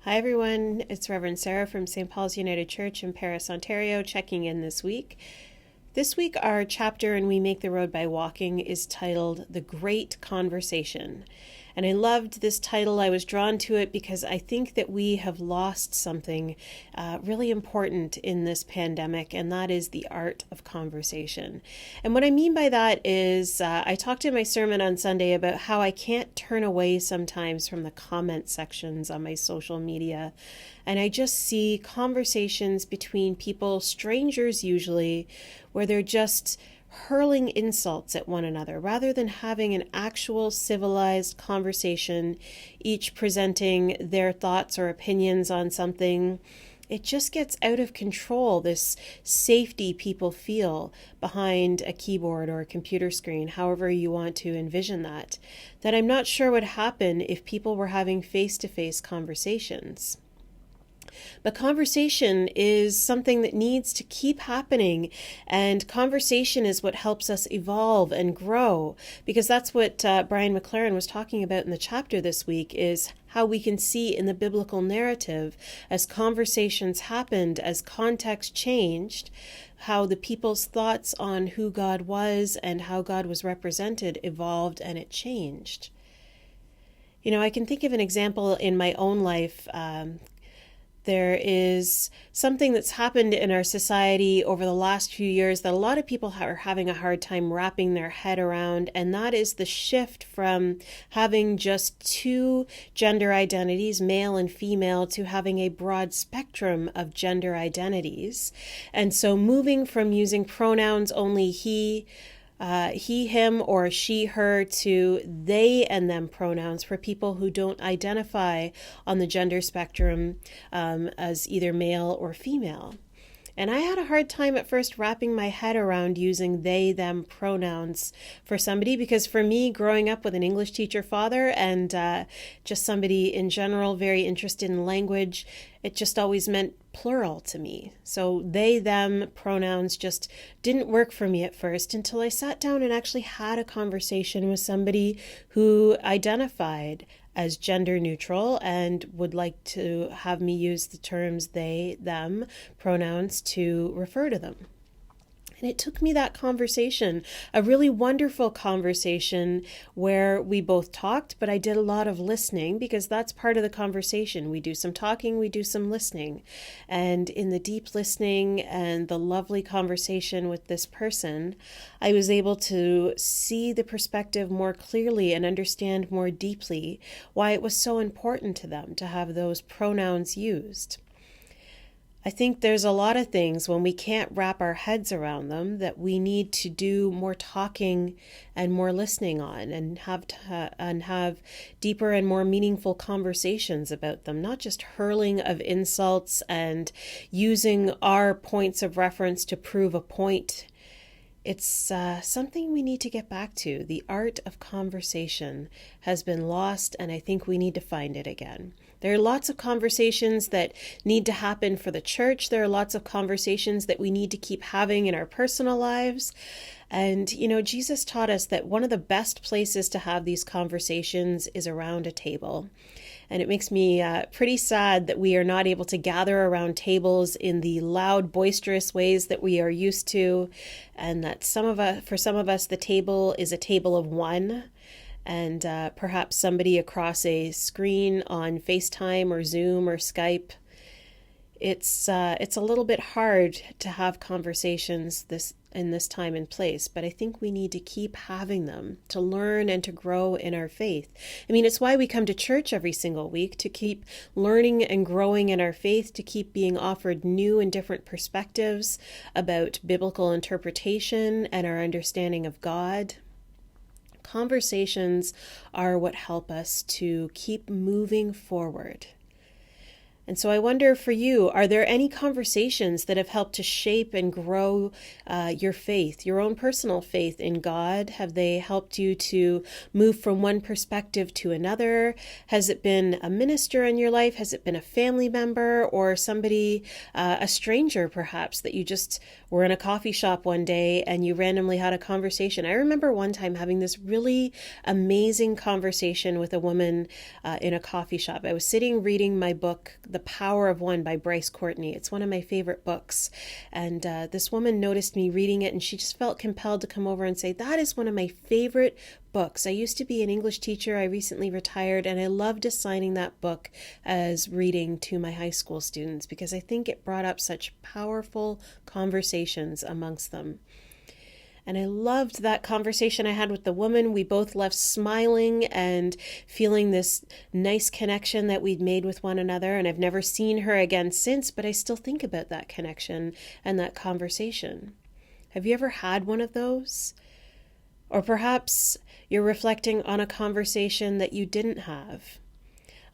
Hi everyone, it's Reverend Sarah from St. Paul's United Church in Paris, Ontario, checking in this week. This week our chapter in We Make the Road by Walking is titled The Great Conversation. And I loved this title. I was drawn to it because I think that we have lost something really important in this pandemic, and that is the art of conversation. And what I mean by that is I talked in my sermon on Sunday about how I can't turn away sometimes from the comment sections on my social media. And I just see conversations between people, strangers usually, where they're just hurling insults at one another rather than having an actual civilized conversation, each presenting their thoughts or opinions on something. It just gets out of control, this safety people feel behind a keyboard or a computer screen, however you want to envision that I'm not sure would happen if people were having face-to-face conversations. But conversation is something that needs to keep happening, and conversation is what helps us evolve and grow, because that's what Brian McLaren was talking about in the chapter this week, is how we can see in the biblical narrative, as conversations happened, as context changed, how the people's thoughts on who God was and how God was represented evolved and it changed. You know, I can think of an example in my own life. There is something that's happened in our society over the last few years that a lot of people are having a hard time wrapping their head around, and that is the shift from having just two gender identities, male and female, to having a broad spectrum of gender identities. And so moving from using pronouns only he, him, or she, her, to they and them pronouns for people who don't identify on the gender spectrum as either male or female. And I had a hard time at first wrapping my head around using they, them pronouns for somebody, because for me, growing up with an English teacher father and just somebody in general very interested in language, it just always meant plural to me. So they, them pronouns just didn't work for me at first until I sat down and actually had a conversation with somebody who identified as gender neutral and would like to have me use the terms they, them pronouns to refer to them. And it took me that conversation, a really wonderful conversation where we both talked, but I did a lot of listening, because that's part of the conversation. We do some talking, we do some listening. And in the deep listening and the lovely conversation with this person, I was able to see the perspective more clearly and understand more deeply why it was so important to them to have those pronouns used. I think there's a lot of things when we can't wrap our heads around them that we need to do more talking and more listening on, and have deeper and more meaningful conversations about them, not just hurling of insults and using our points of reference to prove a point. It's something we need to get back to. The art of conversation has been lost, and I think we need to find it again. There are lots of conversations that need to happen for the church. There are lots of conversations that we need to keep having in our personal lives. And, you know, Jesus taught us that one of the best places to have these conversations is around a table. And it makes me pretty sad that we are not able to gather around tables in the loud, boisterous ways that we are used to, and that for some of us, the table is a table of one, and perhaps somebody across a screen on FaceTime or Zoom or Skype. It's a little bit hard to have conversations in this time and place, but I think we need to keep having them to learn and to grow in our faith. I mean, it's why we come to church every single week, to keep learning and growing in our faith, to keep being offered new and different perspectives about biblical interpretation and our understanding of God. Conversations are what help us to keep moving forward. And so I wonder for you, are there any conversations that have helped to shape and grow your faith, your own personal faith in God? Have they helped you to move from one perspective to another? Has it been a minister in your life? Has it been a family member or somebody, a stranger perhaps, that you just were in a coffee shop one day and you randomly had a conversation? I remember one time having this really amazing conversation with a woman in a coffee shop. I was sitting reading my book, The Power of One by Bryce Courtney. It's one of my favorite books. And this woman noticed me reading it and she just felt compelled to come over and say, that is one of my favorite books. I used to be an English teacher. I recently retired and I loved assigning that book as reading to my high school students because I think it brought up such powerful conversations amongst them. And I loved that conversation I had with the woman. We both left smiling and feeling this nice connection that we'd made with one another. And I've never seen her again since, but I still think about that connection and that conversation. Have you ever had one of those? Or perhaps you're reflecting on a conversation that you didn't have.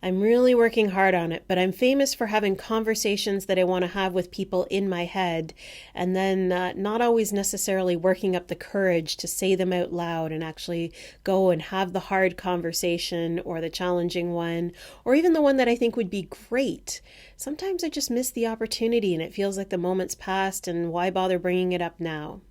I'm really working hard on it, but I'm famous for having conversations that I want to have with people in my head and then not always necessarily working up the courage to say them out loud and actually go and have the hard conversation or the challenging one or even the one that I think would be great. Sometimes I just miss the opportunity and it feels like the moment's passed and why bother bringing it up now?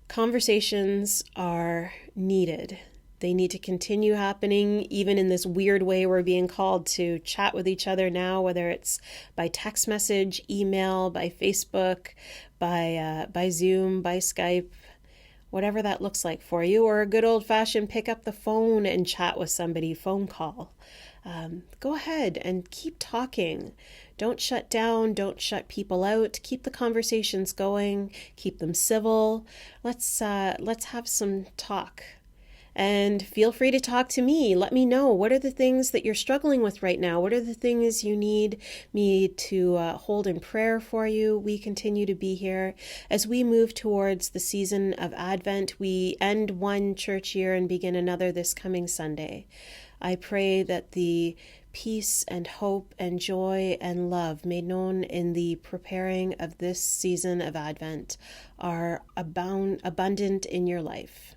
Conversations are needed. They need to continue happening, even in this weird way we're being called to chat with each other now, whether it's by text message, email, by Facebook, by Zoom, by Skype, whatever that looks like for you, or a good old-fashioned pick up the phone and chat with somebody, phone call. Go ahead and keep talking. Don't shut down. Don't shut people out. Keep the conversations going. Keep them civil. Let's have some talk. And feel free to talk to me. Let me know, what are the things that you're struggling with right now? What are the things you need me to hold in prayer for you? We continue to be here. As we move towards the season of Advent, we end one church year and begin another this coming Sunday. I pray that the peace and hope and joy and love made known in the preparing of this season of Advent are abundant in your life.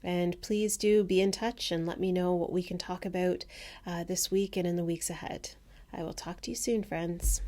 And please do be in touch and let me know what we can talk about this week and in the weeks ahead. I will talk to you soon, friends.